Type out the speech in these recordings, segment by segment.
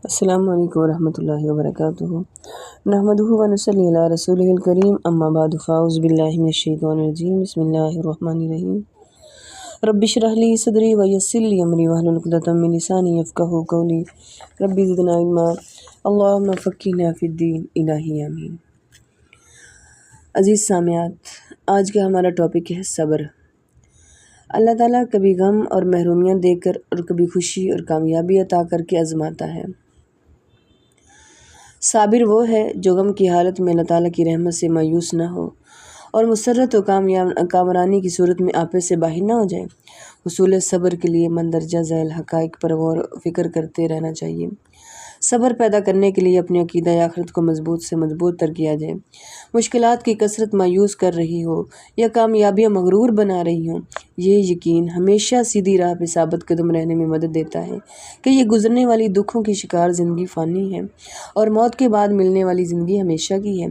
السلام علیکم ورحمۃ اللہ وبرکاتہ۔ نحمدہ و نصلی علی رسولہ الکریم، اما بعد فاعوذ باللہ من الشیطان الرجیم، بسم اللہ الرحمن الرحیم۔ رب اشرح لی صدری ویسر لی امری واحلل عقدۃ من لسانی یفقہوا قولی، رب زدنا علما، اللہم فقہنا فی الدین، الہی آمین۔ عزیز سامعات، آج کا ہمارا ٹاپک ہے صبر۔ اللہ تعالیٰ کبھی غم اور محرومیاں دے کر اور کبھی خوشی اور کامیابی عطا کر کے آزماتا ہے۔ صابر وہ ہے جو غم کی حالت میں اللہ تعالیٰ کی رحمت سے مایوس نہ ہو اور مسرت و کامرانی کی صورت میں آپے سے باہر نہ ہو جائے۔ حصول صبر کے لیے مندرجہ ذیل حقائق پر غور و فکر کرتے رہنا چاہیے۔ صبر پیدا کرنے کے لیے اپنے عقیدہ آخرت کو مضبوط سے مضبوط تر کیا جائے۔ مشکلات کی کثرت مایوس کر رہی ہو یا کامیابیاں مغرور بنا رہی ہوں، یہ یقین ہمیشہ سیدھی راہ پہ ثابت قدم رہنے میں مدد دیتا ہے کہ یہ گزرنے والی دکھوں کی شکار زندگی فانی ہے اور موت کے بعد ملنے والی زندگی ہمیشہ کی ہے۔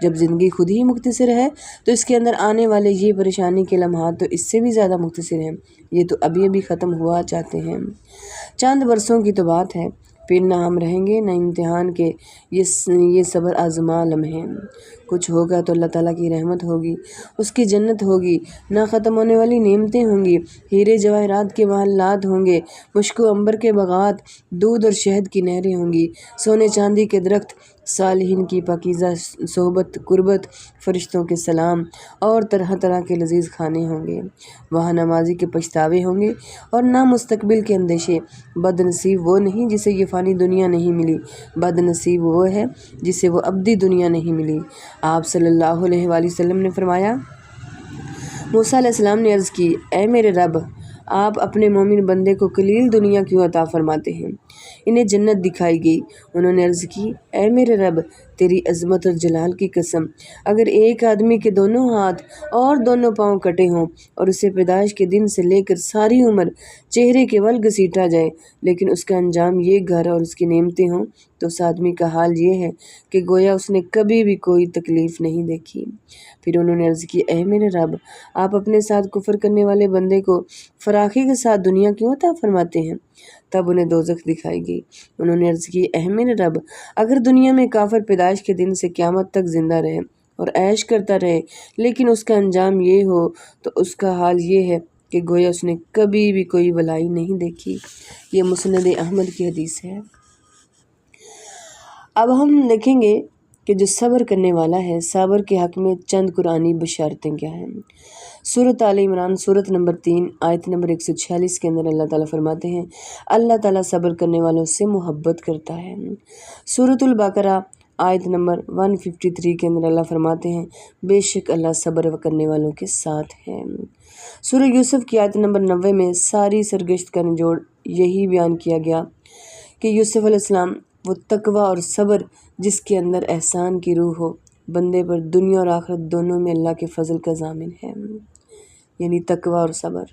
جب زندگی خود ہی مختصر ہے تو اس کے اندر آنے والے یہ پریشانی کے لمحات تو اس سے بھی زیادہ مختصر ہیں۔ یہ تو ابھی ابھی ختم ہوا چاہتے ہیں۔ چند برسوں کی تو بات ہے، پھر نہ ہم رہیں گے نہ امتحان کے یہ صبر آزما لمحے۔ کچھ ہوگا تو اللہ تعالیٰ کی رحمت ہوگی، اس کی جنت ہوگی، نہ ختم ہونے والی نعمتیں ہوں گی، ہیرے جواہرات کے محلات ہوں گے، مشک و عنبر کے باغات، دودھ اور شہد کی نہریں ہوں گی، سونے چاندی کے درخت، صالحین کی پاکیزہ صحبت، قربت، فرشتوں کے سلام اور طرح طرح کے لذیذ کھانے ہوں گے۔ وہاں نہ ماضی کے پچھتاوے ہوں گے اور نہ مستقبل کے اندیشے۔ بد نصیب وہ نہیں جسے یہ فانی دنیا نہیں ملی، بد نصیب وہ ہے جسے وہ ابدی دنیا نہیں ملی۔ آپ صلی اللہ علیہ وآلہ وسلم نے فرمایا، موسیٰ علیہ السلام نے عرض کی، اے میرے رب، آپ اپنے مومن بندے کو قلیل دنیا کیوں عطا فرماتے ہیں؟ انہیں جنت دکھائی گئی۔ انہوں نے عرض کی، اے میرے رب، تیری عظمت اور جلال کی قسم، اگر ایک آدمی کے دونوں ہاتھ اور دونوں پاؤں کٹے ہوں اور اسے پیدائش کے دن سے لے کر ساری عمر چہرے کے بل گھسیٹا جائے لیکن اس کا انجام یہ گھر اور اس کی نعمتیں ہوں، تو اس آدمی کا حال یہ ہے کہ گویا اس نے کبھی بھی کوئی تکلیف نہیں دیکھی۔ پھر انہوں نے عرض کی، اے میرے رب، آپ اپنے ساتھ کفر کرنے والے بندے کو فراخی کے ساتھ دنیا کیوں عطا فرماتے ہیں؟ تب انہیں دوزخ دکھائی گئی۔ انہوں نے عرض کی، اے میرے رب، اگر دنیا میں کافر پیدائش کے دن سے قیامت تک زندہ رہے اور عیش کرتا رہے لیکن اس کا انجام یہ ہو تو اس کا حال یہ ہے کہ گویا اس نے کبھی بھی کوئی بلائی نہیں دیکھی۔ یہ مسند احمد کی حدیث ہے۔ اب ہم دیکھیں گے کہ جو صبر کرنے والا ہے، صبر کے حق میں چند قرآنی بشارتیں کیا ہیں۔ سورۃ آل عمران، سورۃ نمبر 3، آیت نمبر 146 کے اندر اللہ تعالیٰ فرماتے ہیں، اللہ تعالیٰ صبر کرنے والوں سے محبت کرتا ہے۔ سورۃ البقرہ، آیت نمبر 153 کے اندر اللہ فرماتے ہیں، بے شک اللہ صبر کرنے والوں کے ساتھ ہے۔ سورہ یوسف کی آیت نمبر 90 میں ساری سرگشت کا نچوڑ یہی بیان کیا گیا کہ یوسف علیہ السلام وہ تقوی اور صبر جس کے اندر احسان کی روح ہو، بندے پر دنیا اور آخرت دونوں میں اللہ کے فضل کا ضامن ہے، یعنی تقوی اور صبر۔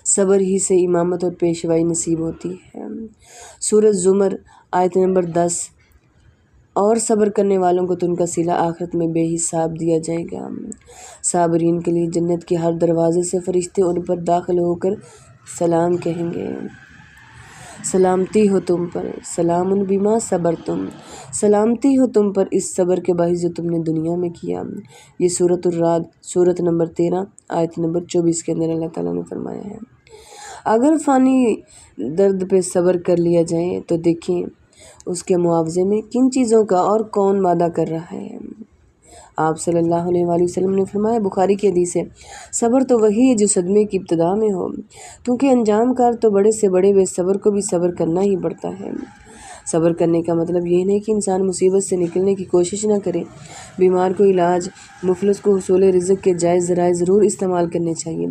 صبر ہی سے امامت اور پیشوائی نصیب ہوتی ہے۔ سورۃ زمر، آیت نمبر 10، اور صبر کرنے والوں کو تو ان کا صلہ آخرت میں بے حساب دیا جائے گا۔ صابرین کے لیے جنت کے ہر دروازے سے فرشتے ان پر داخل ہو کر سلام کہیں گے، سلامتی ہو تم پر، سلام بما صبرتم، سلامتی ہو تم پر اس صبر کے باعث جو تم نے دنیا میں کیا۔ یہ سورۃ الرعد، سورۃ نمبر 13، آیت نمبر 24 کے اندر اللہ تعالیٰ نے فرمایا ہے۔ اگر فانی درد پہ صبر کر لیا جائے تو دیکھیں اس کے معاوضے میں کن چیزوں کا اور کون وعدہ کر رہا ہے۔ آپ صلی اللہ علیہ وآلہ وسلم نے فرمایا، بخاری کی حدیث ہے، صبر تو وہی ہے جو صدمے کی ابتدا میں ہو، کیونکہ انجام کار تو بڑے سے بڑے بے صبر کو بھی صبر کرنا ہی پڑتا ہے۔ صبر کرنے کا مطلب یہ نہیں کہ انسان مصیبت سے نکلنے کی کوشش نہ کرے۔ بیمار کو علاج، مفلس کو حصول رزق کے جائز ذرائع ضرور استعمال کرنے چاہیے۔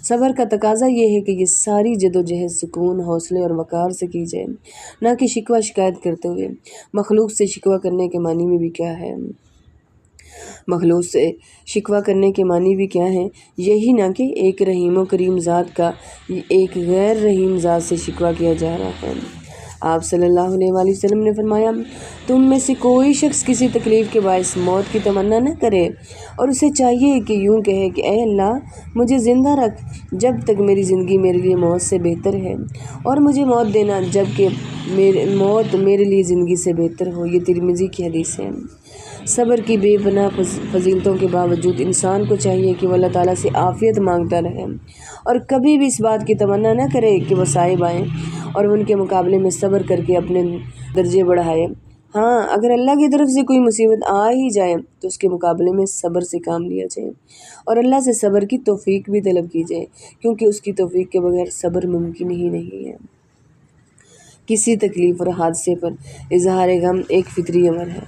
صبر کا تقاضا یہ ہے کہ یہ ساری جد و جہد سکون، حوصلے اور وقار سے کی جائے، نہ کہ شکوہ شکایت کرتے ہوئے۔ مخلوق سے شکوہ کرنے کے معنی میں بھی کیا ہے؟ مخلوق سے شکوہ کرنے کے معنی بھی کیا ہے؟ یہی نہ کہ ایک رحیم و کریم ذات کا ایک غیر رحیم ذات سے شکوہ کیا جا رہا ہے۔ آپ صلی اللہ علیہ وآلہ وسلم نے فرمایا، تم میں سے کوئی شخص کسی تکلیف کے باعث موت کی تمنا نہ کرے اور اسے چاہیے کہ یوں کہے کہ اے اللہ مجھے زندہ رکھ جب تک میری زندگی میرے لیے موت سے بہتر ہے، اور مجھے موت دینا جب کہ موت میرے لیے زندگی سے بہتر ہو۔ یہ ترمذی کی حدیث ہے۔ صبر کی بے پناہ فضیلتوں کے باوجود انسان کو چاہیے کہ وہ اللہ تعالیٰ سے عافیت مانگتا رہے اور کبھی بھی اس بات کی تمنا نہ کرے کہ وہ صائب آئیں اور ان کے مقابلے میں صبر کر کے اپنے درجے بڑھائے۔ ہاں، اگر اللہ کی طرف سے کوئی مصیبت آ ہی جائے تو اس کے مقابلے میں صبر سے کام لیا جائے اور اللہ سے صبر کی توفیق بھی طلب کی جائے، کیونکہ اس کی توفیق کے بغیر صبر ممکن ہی نہیں ہے۔ کسی تکلیف اور حادثے پر اظہار غم ایک فطری امر ہے،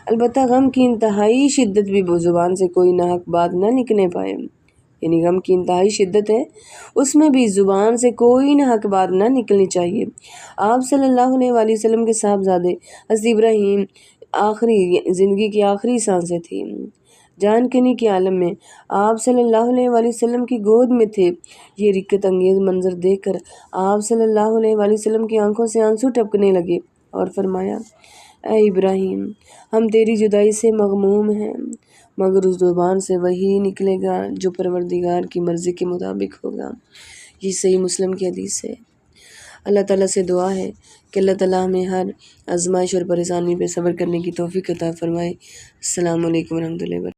البتہ غم کی انتہائی شدت بھی زبان سے کوئی ناحق بات نہ نکلنے پائے، یعنی غم کی انتہائی شدت ہے اس میں بھی زبان سے کوئی ناحق بات نہ نکلنی چاہیے۔ آپ صلی اللہ علیہ وآلہ وسلم کے صاحبزادے حضرت ابراہیم زندگی کی آخری سانسیں تھیں، جان کنی کے عالم میں آپ صلی اللہ علیہ وآلہ وسلم کی گود میں تھے۔ یہ رقت انگیز منظر دیکھ کر آپ صلی اللہ علیہ وآلہ وسلم کی آنکھوں سے آنسو ٹپکنے لگے اور فرمایا، اے ابراہیم ہم تیری جدائی سے مغموم ہیں، مگر اس زبان سے وہی نکلے گا جو پروردگار کی مرضی کے مطابق ہوگا۔ یہ صحیح مسلم کی حدیث ہے۔ اللہ تعالیٰ سے دعا ہے کہ اللہ تعالیٰ ہمیں ہر آزمائش اور پریشانی پہ صبر کرنے کی توفیق عطا فرمائے۔ السلام علیکم ورحمۃ اللہ وبرکاتہ۔